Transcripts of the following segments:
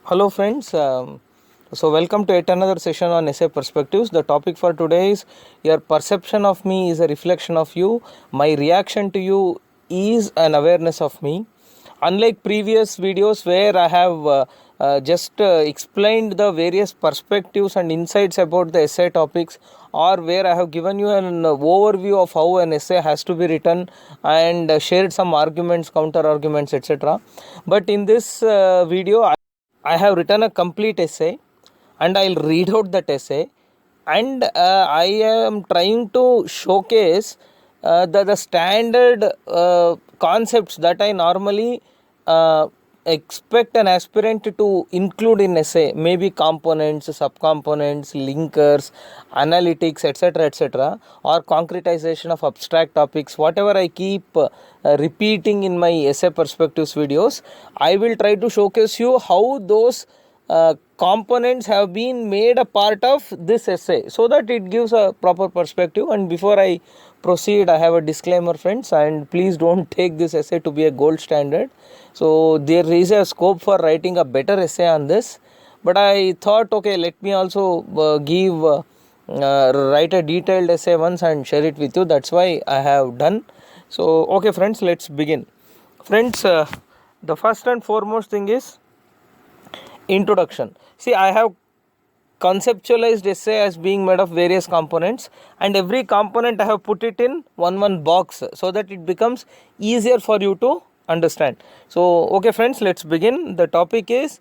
Hello friends, welcome to yet another session on essay perspectives. The topic for today is your perception of me is a reflection of you. My reaction to you is an awareness of me. Unlike previous videos where I have just explained the various perspectives and insights about the essay topics, or where I have given you an overview of how an essay has to be written and shared some arguments, counter arguments, etc. But in this video, I have written a complete essay and I'll read out that essay, and I am trying to showcase the standard concepts that I normally expect an aspirant to include in essay, maybe components, subcomponents, linkers, analytics, etc., or concretization of abstract topics. Whatever I keep repeating in my essay perspectives videos, I will try to showcase you how those components have been made a part of this essay so that it gives a proper perspective. And before I proceed, I have a disclaimer, friends, and please don't take this essay to be a gold standard. So there is a scope for writing a better essay on this, but I thought, okay, let me also write a detailed essay once and share it with you. That's why I have done. So okay friends, let's begin. Friends, the first and foremost thing is introduction. See, I have conceptualized essay as being made of various components, and every component I have put it in one box so that it becomes easier for you to understand. So okay friends, let's begin. The topic is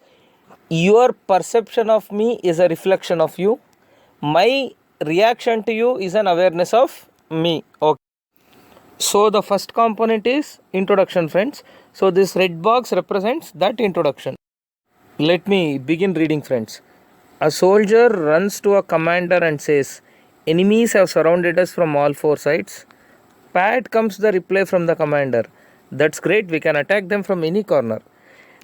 your perception of me is a reflection of you. My reaction to you is an awareness of me. Okay. So the first component is introduction, friends. So this red box represents that introduction. Let me begin reading, friends. A soldier runs to a commander and says, "Enemies have surrounded us from all four sides." Pat comes the reply from the commander, "That's great, we can attack them from any corner."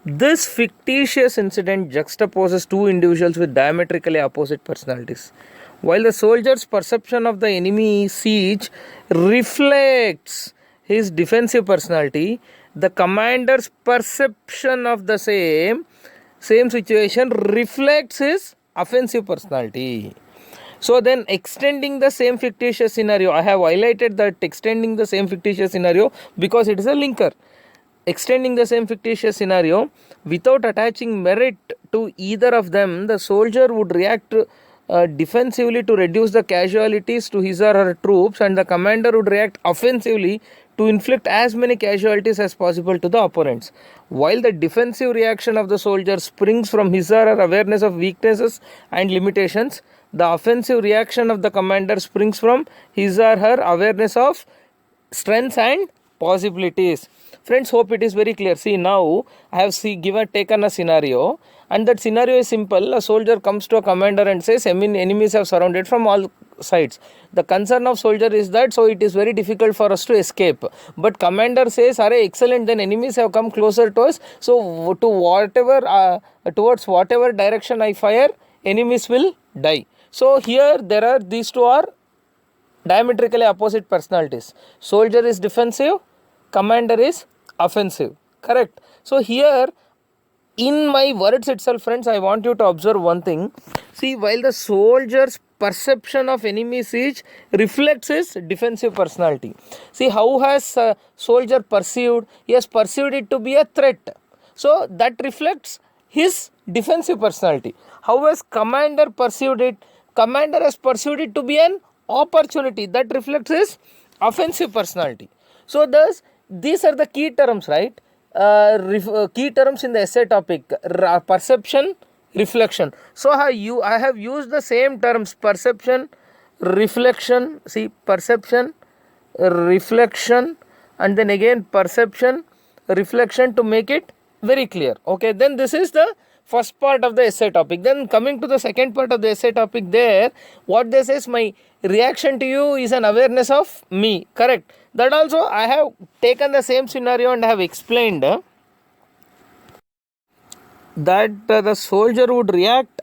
This fictitious incident juxtaposes two individuals with diametrically opposite personalities. While the soldier's perception of the enemy siege reflects his defensive personality, the commander's perception of the same situation reflects his offensive personality. So then, extending the same fictitious scenario, I have highlighted that extending the same fictitious scenario because it is a linker. Extending the same fictitious scenario without attaching merit to either of them, the soldier would react defensively to reduce the casualties to his or her troops, and the commander would react offensively to inflict as many casualties as possible to the opponents. While the defensive reaction of the soldier springs from his or her awareness of weaknesses and limitations, the offensive reaction of the commander springs from his or her awareness of strengths and possibilities. Friends, hope it is very clear. See, now I have taken a scenario, and that scenario is simple. A soldier comes to a commander and says, enemies have surrounded from all sides. The concern of soldier is that, so it is very difficult for us to escape. But commander says, excellent, then enemies have come closer to us. So towards whatever direction I fire, enemies will die. So here these two are diametrically opposite personalities. Soldier is defensive, commander is offensive. Correct. So here in my words itself, friends, I want you to observe one thing. See, while the soldier's perception of enemy siege reflects his defensive personality. See, how has soldier perceived? He has perceived it to be a threat. So that reflects his defensive personality. How has commander perceived it? Commander has perceived it to be an opportunity. That reflects his offensive personality. So thus, these are the key terms, right? Key terms in the essay topic: perception, reflection. So I have used the same terms: perception, reflection. See, perception, reflection, and then again perception, reflection, to make it very clear. Okay, then this is the first part of the essay topic. Then coming to the second part of the essay topic, there what they say is, my reaction to you is an awareness of me. Correct. That also I have taken the same scenario and I have explained that the soldier would react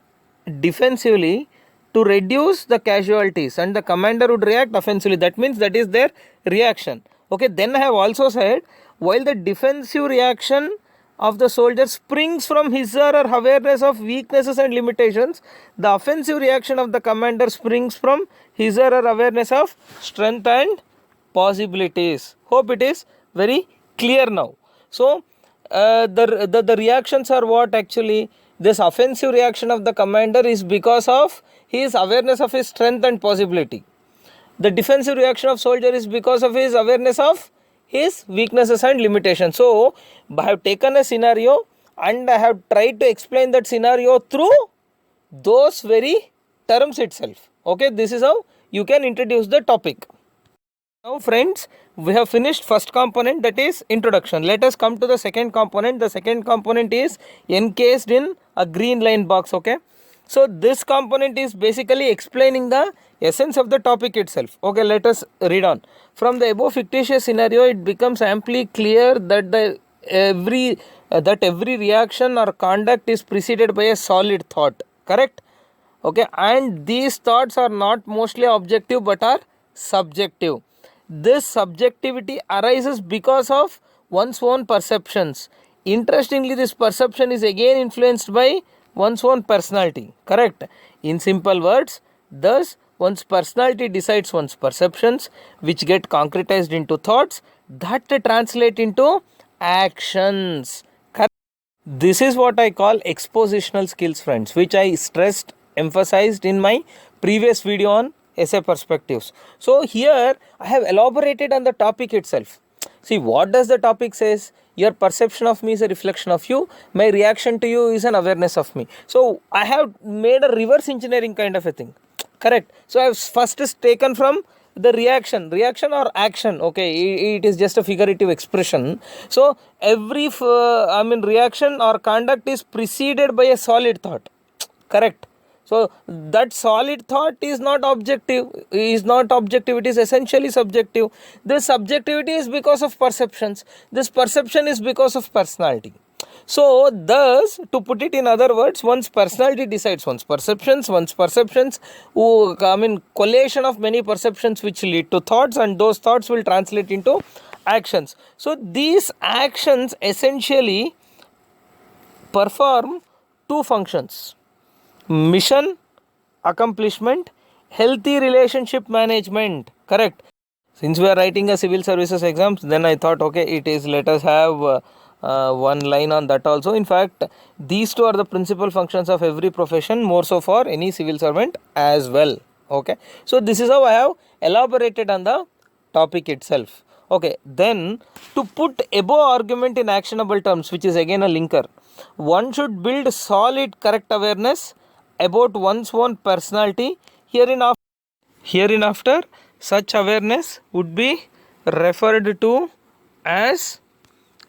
defensively to reduce the casualties, and the commander would react offensively. That means that is their reaction. Okay, then I have also said, while the defensive reaction of the soldier springs from his or her awareness of weaknesses and limitations, the offensive reaction of the commander springs from his or her awareness of strength and possibilities. Hope it is very clear now. So the reactions are what actually? This offensive reaction of the commander is because of his awareness of his strength and possibility. The defensive reaction of soldier is because of his awareness of his weaknesses and limitations. So I have taken a scenario and I have tried to explain that scenario through those very terms itself. Okay, this is how you can introduce the topic. Now friends, we have finished first component, that is introduction. Let us come to the second component. The second component is encased in a green line box. Okay, so this component is basically explaining the essence of the topic itself. Okay, let us read on. From the above fictitious scenario, it becomes amply clear that every reaction or conduct is preceded by a solid thought. Correct? Okay, and these thoughts are not mostly objective but are subjective. This subjectivity arises because of one's own perceptions. Interestingly, this perception is again influenced by one's own personality. Correct? In simple words, thus one's personality decides one's perceptions, which get concretized into thoughts that translate into actions. Correct? This is what I call expositional skills, friends, which I emphasized in my previous video on essay perspectives. So here I have elaborated on the topic itself. See, what does the topic says? Your perception of me is a reflection of you. My reaction to you is an awareness of me. So I have made a reverse engineering kind of a thing. Correct? So I have first is taken from the reaction or action. Okay, it is just a figurative expression. So every reaction or conduct is preceded by a solid thought. Correct? So that solid thought is not objective, it is essentially subjective. This subjectivity is because of perceptions. This perception is because of personality. So thus, to put it in other words, one's personality decides one's perceptions, collation of many perceptions which lead to thoughts, and those thoughts will translate into actions. So these actions essentially perform two functions: mission accomplishment, healthy relationship management. Correct? Since we are writing a civil services exams, then I thought, okay, let us have one line on that also. In fact, these two are the principal functions of every profession, more so for any civil servant as well. Okay, so this is how I have elaborated on the topic itself. Okay, then to put above argument in actionable terms, which is again a linker, one should build solid correct awareness about one's own personality. Hereinafter, such awareness would be referred to as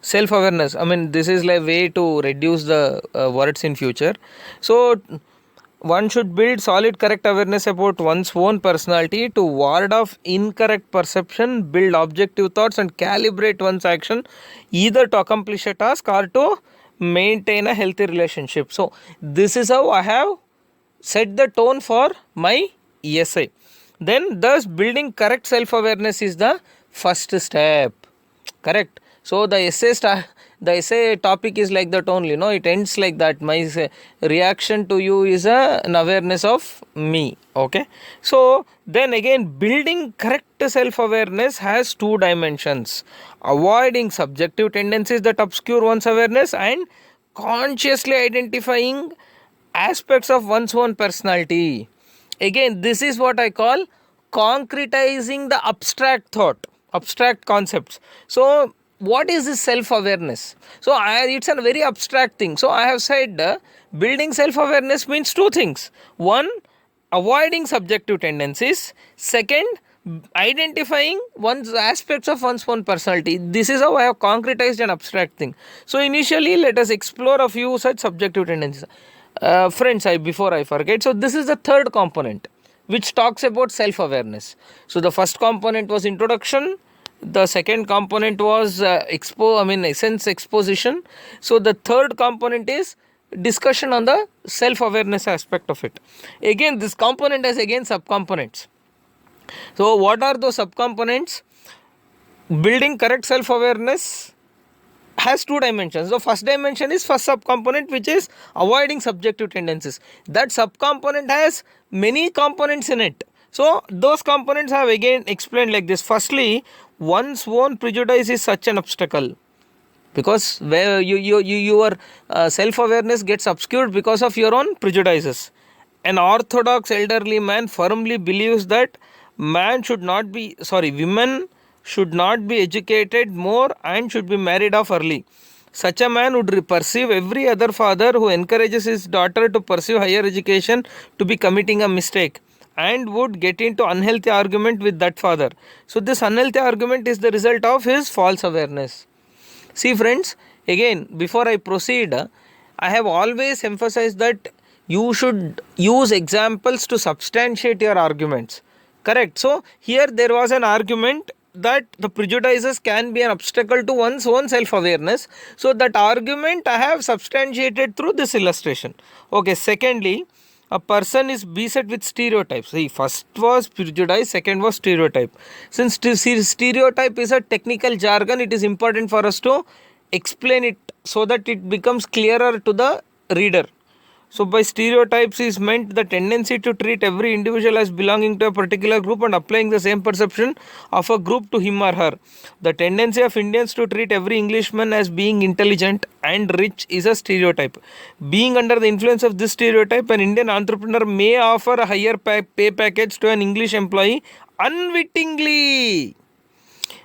self-awareness. This is like way to reduce the words in future. So one should build solid correct awareness about one's own personality to ward off incorrect perception, build objective thoughts, and calibrate one's action either to accomplish a task or to maintain a healthy relationship. So this is how I have set the tone for my essay. Then thus building correct self-awareness is the first step. Correct? So the essay topic is like that only. It ends like that. My reaction to you is an awareness of me. Okay. So then again, building correct self-awareness has two dimensions: avoiding subjective tendencies that obscure one's awareness, and consciously identifying aspects of one's own personality. Again, this is what I call concretizing the abstract concepts. So what is this self-awareness? So it's a very abstract thing. So I have said building self-awareness means two things: one, avoiding subjective tendencies; second, identifying one's aspects of one's own personality. This is how I have concretized an abstract thing. So initially, let us explore a few such subjective tendencies. Friends, before I forget, so this is the third component which talks about self-awareness. So the first component was introduction. The second component was essence exposition. So the third component is discussion on the self-awareness aspect of it. Again, this component has again subcomponents. So what are those subcomponents? Building correct self-awareness has two dimensions. The first dimension is first subcomponent, which is avoiding subjective tendencies. That subcomponent has many components in it. So those components I have again explained like this. Firstly, one's own prejudice is such an obstacle, because where your self-awareness gets obscured because of your own prejudices. An orthodox elderly man firmly believes that women should not be educated more and should be married off early. Such a man would perceive every other father who encourages his daughter to pursue higher education to be committing a mistake, and would get into unhealthy argument with that father. So this unhealthy argument is the result of his false awareness. See friends, again before I proceed, I have always emphasized that you should use examples to substantiate your arguments. Correct. So here there was an argument that the prejudices can be an obstacle to one's own self-awareness. So that argument I have substantiated through this illustration. Okay, secondly, a person is beset with stereotypes. See, first was prejudice, second was stereotype. Since stereotype is a technical jargon, it is important for us to explain it so that it becomes clearer to the reader. So by stereotypes is meant the tendency to treat every individual as belonging to a particular group and applying the same perception of a group to him or her. The tendency of Indians to treat every Englishman as being intelligent and rich is a stereotype. Being under the influence of this stereotype, an Indian entrepreneur may offer a higher pay package to an English employee unwittingly.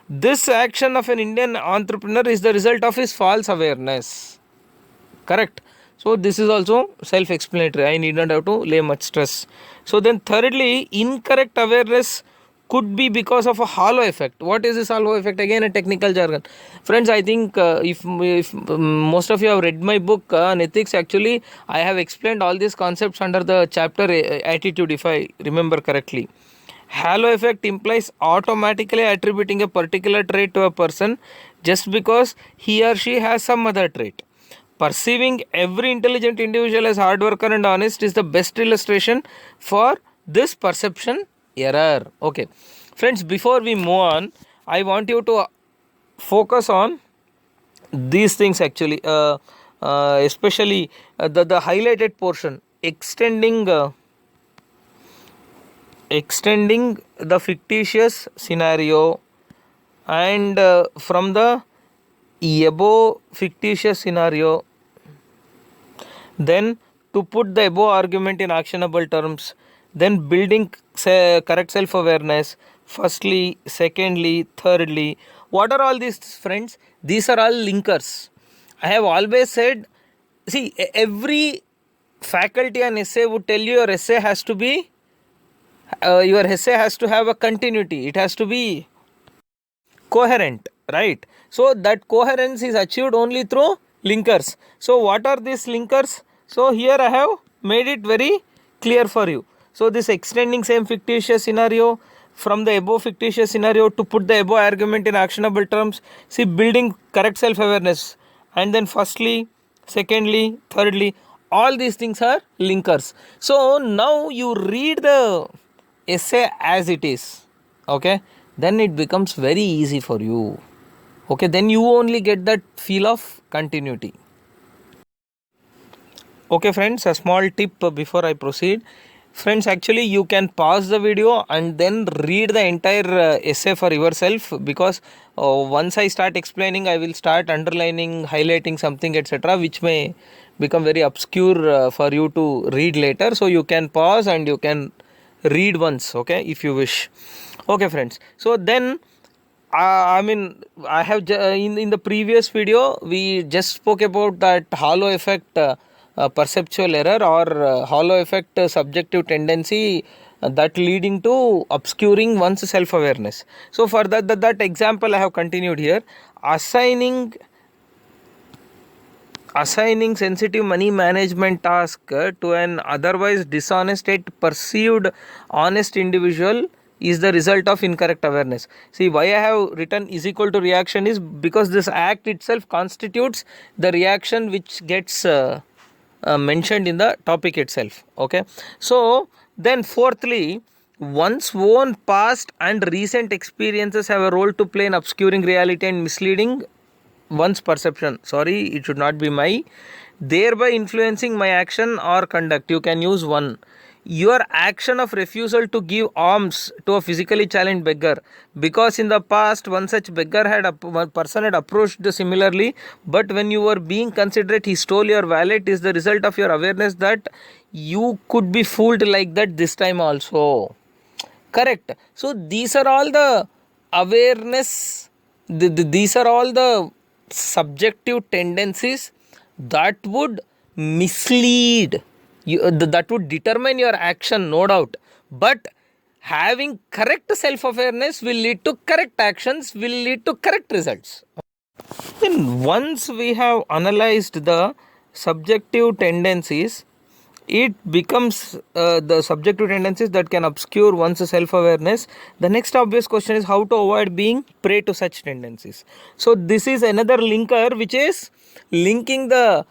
This action of an Indian entrepreneur is the result of his false awareness. Correct. So this is also self-explanatory. I need not have to lay much stress. So then thirdly, incorrect awareness could be because of a halo effect. What is this halo effect? Again, a technical jargon. Friends, I think if most of you have read my book on ethics, actually I have explained all these concepts under the chapter Attitude, if I remember correctly. Halo effect implies automatically attributing a particular trait to a person just because he or she has some other trait. Perceiving every intelligent individual as hard worker and honest is the best illustration for this perception error. Okay. Friends, before we move on, I want you to focus on these things actually, especially the highlighted portion, extending the fictitious scenario, and from the above fictitious scenario, then to put the above argument in actionable terms, then building correct self-awareness, firstly, secondly, thirdly. What are all these, friends? These are all linkers. I have always said, see, every faculty and essay would tell you your essay has to be, your essay has to have a continuity. It has to be coherent, right? So that coherence is achieved only through linkers. So what are these linkers? So here I have made it very clear for you. So this extending same fictitious scenario, from the above fictitious scenario to put the above argument in actionable terms, see, building correct self-awareness, and then firstly, secondly, thirdly, all these things are linkers. So now you read the essay as it is, okay, then it becomes very easy for you. Okay, then you only get that feel of continuity. Okay friends, a small tip before I proceed. Friends, actually you can pause the video and then read the entire essay for yourself, because once I start explaining, I will start underlining, highlighting something, etc., which may become very obscure for you to read later. So you can pause and you can read once, okay, if you wish. Okay friends, so then I have in the previous video we just spoke about that halo effect, perceptual error, or halo effect, subjective tendency, that leading to obscuring one's self-awareness. So for that example I have continued here. Assigning sensitive money management task to an otherwise dishonest yet perceived honest individual is the result of incorrect awareness. See, why I have written is equal to reaction is because this act itself constitutes the reaction which gets mentioned in the topic itself. Okay. So then fourthly, one's own past and recent experiences have a role to play in obscuring reality and misleading one's perception. Sorry, it should not be my. Thereby influencing my action or conduct. You can use one. Your action of refusal to give alms to a physically challenged beggar, because in the past one such beggar one person had approached similarly, but when you were being considerate he stole your wallet, is the result of your awareness that you could be fooled like that this time also. Correct. So these are all the awareness, these are all the subjective tendencies that would mislead you, that would determine your action, no doubt. But having correct self-awareness will lead to correct actions, will lead to correct results. Then once we have analyzed the subjective tendencies, it becomes the subjective tendencies that can obscure one's self-awareness. The next obvious question is how to avoid being prey to such tendencies. So this is another linker which is linking the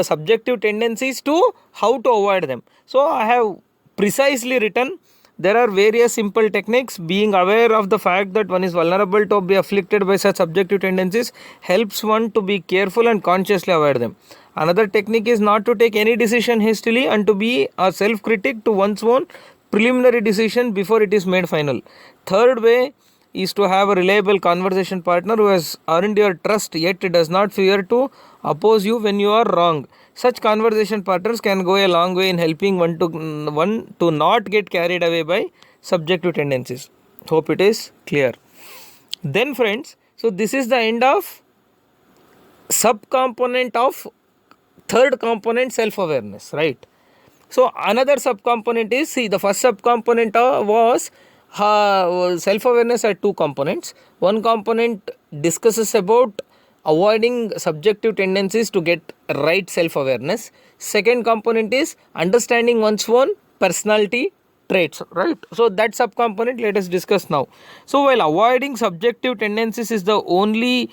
subjective tendencies to how to avoid them. So I have precisely written there are various simple techniques. Being aware of the fact that one is vulnerable to be afflicted by such subjective tendencies helps one to be careful and consciously avoid them. Another technique is not to take any decision hastily and to be a self-critic to one's own preliminary decision before it is made final. Third way is to have a reliable conversation partner who has earned your trust yet does not fear to oppose you when you are wrong. Such conversation partners can go a long way in helping one to not get carried away by subjective tendencies. Hope it is clear. Then friends, so this is the end of subcomponent of third component, self-awareness, right? So another subcomponent is, see, the first subcomponent was self-awareness had two components. One component discusses about avoiding subjective tendencies to get right self-awareness. Second component is understanding one's own personality traits, right? So that subcomponent let us discuss now. So while avoiding subjective tendencies is only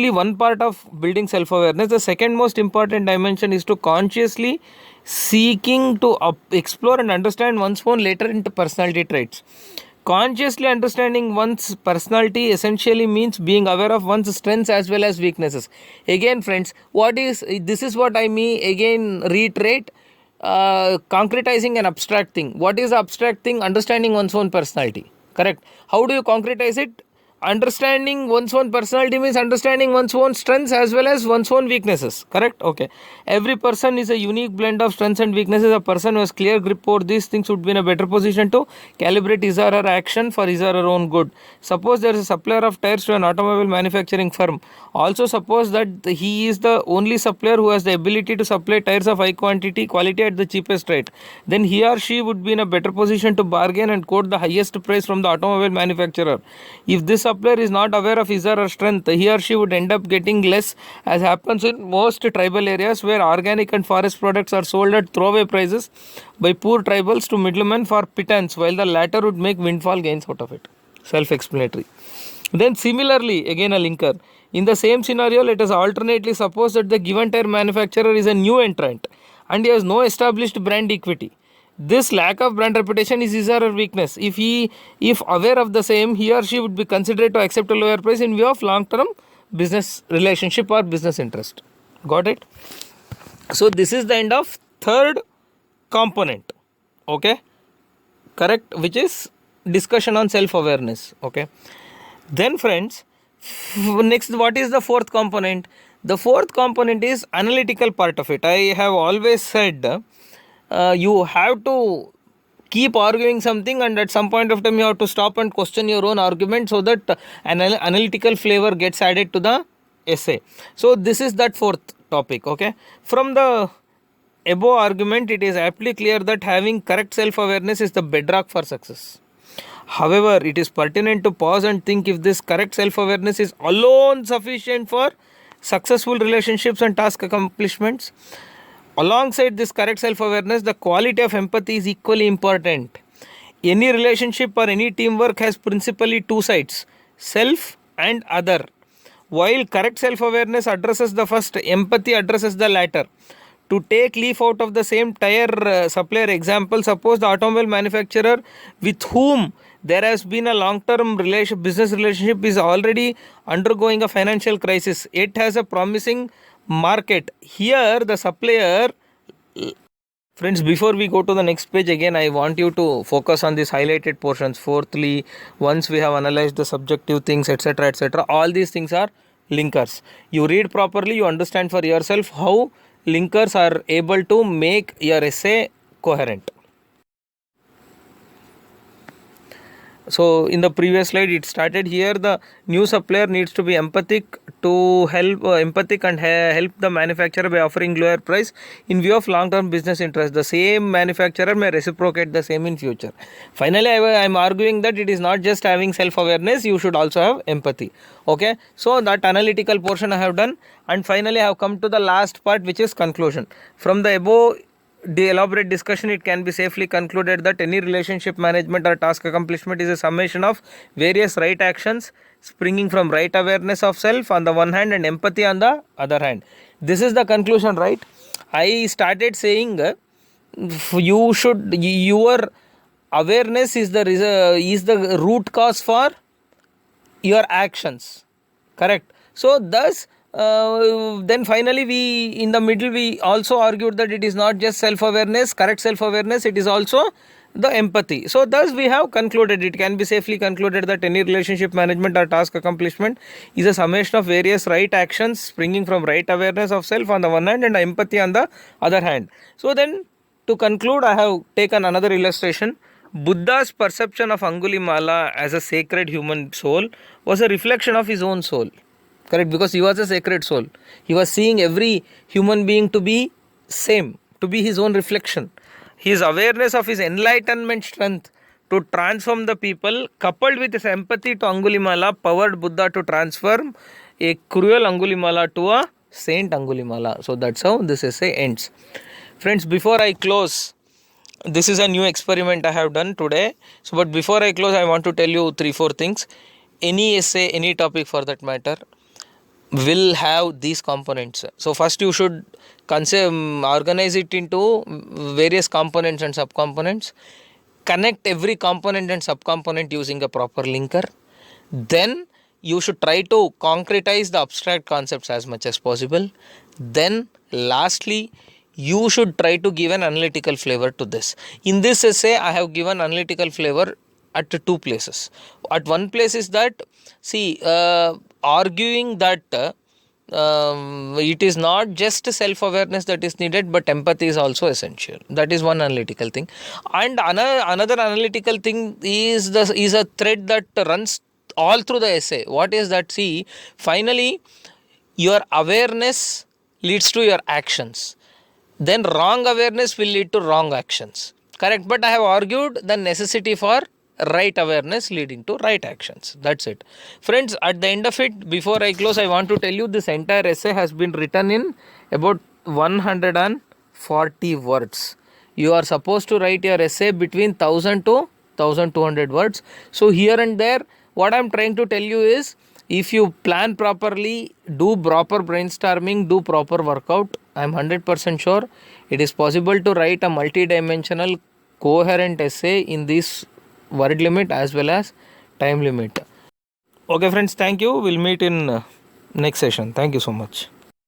one part of building self-awareness, the second most important dimension is to consciously seeking to explore and understand one's own latent personality traits. Consciously understanding one's personality essentially means being aware of one's strengths as well as weaknesses. Again friends, this is what I mean, again reiterate, concretizing an abstract thing. What is the abstract thing? Understanding one's own personality, correct? How do you concretize it? Understanding one's own personality means understanding one's own strengths as well as one's own weaknesses, correct? Okay. Every person is a unique blend of strengths and weaknesses. A person who has clear grip over these things would be in a better position to calibrate his or her action for his or her own good. Suppose there is a supplier of tires to an automobile manufacturing firm. Also suppose that he is the only supplier who has the ability to supply tires of high quality at the cheapest rate. Then he or she would be in a better position to bargain and quote the highest price from the automobile manufacturer. If this supplier is not aware of his or her strength, he or she would end up getting less, as happens in most tribal areas where organic and forest products are sold at throwaway prices by poor tribals to middlemen for pittance, while the latter would make windfall gains out of it. Self-explanatory. Then similarly, again a linker. In the same scenario, let us alternately suppose that the given tire manufacturer is a new entrant and he has no established brand equity. This lack of brand reputation is his or her weakness. If aware of the same, he or she would be considered to accept a lower price in view of long-term business relationship or business interest. Got it? So this is the end of third component. Okay, correct, which is discussion on self-awareness. Okay. Then friends, next, what is the fourth component? The fourth component is analytical part of it. I have always said you have to keep arguing something, and at some point of time you have to stop and question your own argument so that an analytical flavor gets added to the essay. So this is that fourth topic. Okay, from the above argument, it is aptly clear that having correct self-awareness is the bedrock for success. However, it is pertinent to pause and think if this correct self-awareness is alone sufficient for successful relationships and task accomplishments. Alongside this correct self-awareness, the quality of empathy is equally important. Any relationship or any teamwork has principally two sides, self and other. While correct self-awareness addresses the first, empathy addresses the latter. To take leaf out of the same tire supplier example, suppose the automobile manufacturer with whom there has been a long-term business relationship is already undergoing a financial crisis. It has a promising market. Here the supplier. Friends, before we go to the next page, again I want you to focus on these highlighted portions. Fourthly, once we have analyzed the subjective things, etc., all these things are linkers. You read properly, you understand for yourself how linkers are able to make your essay coherent. So in the previous slide it started here, the new supplier needs to be empathic to help and help the manufacturer by offering lower price in view of long term business interest. The same manufacturer may reciprocate the same in future. Finally, I am arguing that it is not just having self awareness, you should also have empathy. Okay, so that analytical portion I have done, and finally I have come to the last part, which is conclusion. From the above the elaborate discussion, it can be safely concluded that any relationship management or task accomplishment is a summation of various right actions springing from right awareness of self on the one hand and empathy on the other hand. This is the conclusion, right? I started saying your awareness is the root cause for your actions, correct? So thus then finally we in the middle we also argued that it is not just self-awareness, correct self-awareness, it is also the empathy. So thus we have concluded, it can be safely concluded that any relationship management or task accomplishment is a summation of various right actions springing from right awareness of self on the one hand and empathy on the other hand. So then to conclude, I have taken another illustration. Buddha's perception of Angulimala as a sacred human soul was a reflection of his own soul. Correct, because he was a sacred soul. He was seeing every human being to be same, to be his own reflection. His awareness of his enlightenment strength to transform the people, coupled with his empathy to Angulimala, powered Buddha to transform a cruel Angulimala to a saint Angulimala. So that's how this essay ends. Friends, before I close, this is a new experiment I have done today. So, but before I close, I want to tell you 3-4 things. Any essay, any topic for that matter, will have these components. So first you should organize it into various components and subcomponents, connect every component and subcomponent using a proper linker. Then you should try to concretize the abstract concepts as much as possible. Then lastly, you should try to give an analytical flavor to this. In this essay, I have given analytical flavor at 2 places. At one place is that, arguing that it is not just self-awareness that is needed, but empathy is also essential. That is one analytical thing. And another analytical thing is a thread that runs all through the essay. What is that? See, finally, your awareness leads to your actions. Then wrong awareness will lead to wrong actions. Correct? But I have argued the necessity for right awareness leading to right actions. That's it. Friends, at the end of it, before I close, I want to tell you this entire essay has been written in about 140 words. You are supposed to write your essay between 1000 to 1200 words. So here and there, what I am trying to tell you is, if you plan properly, do proper brainstorming, do proper workout, I am 100% sure it is possible to write a multi-dimensional coherent essay in this word limit as well as time limit. Okay friends, thank you. We'll meet in next session. Thank you so much.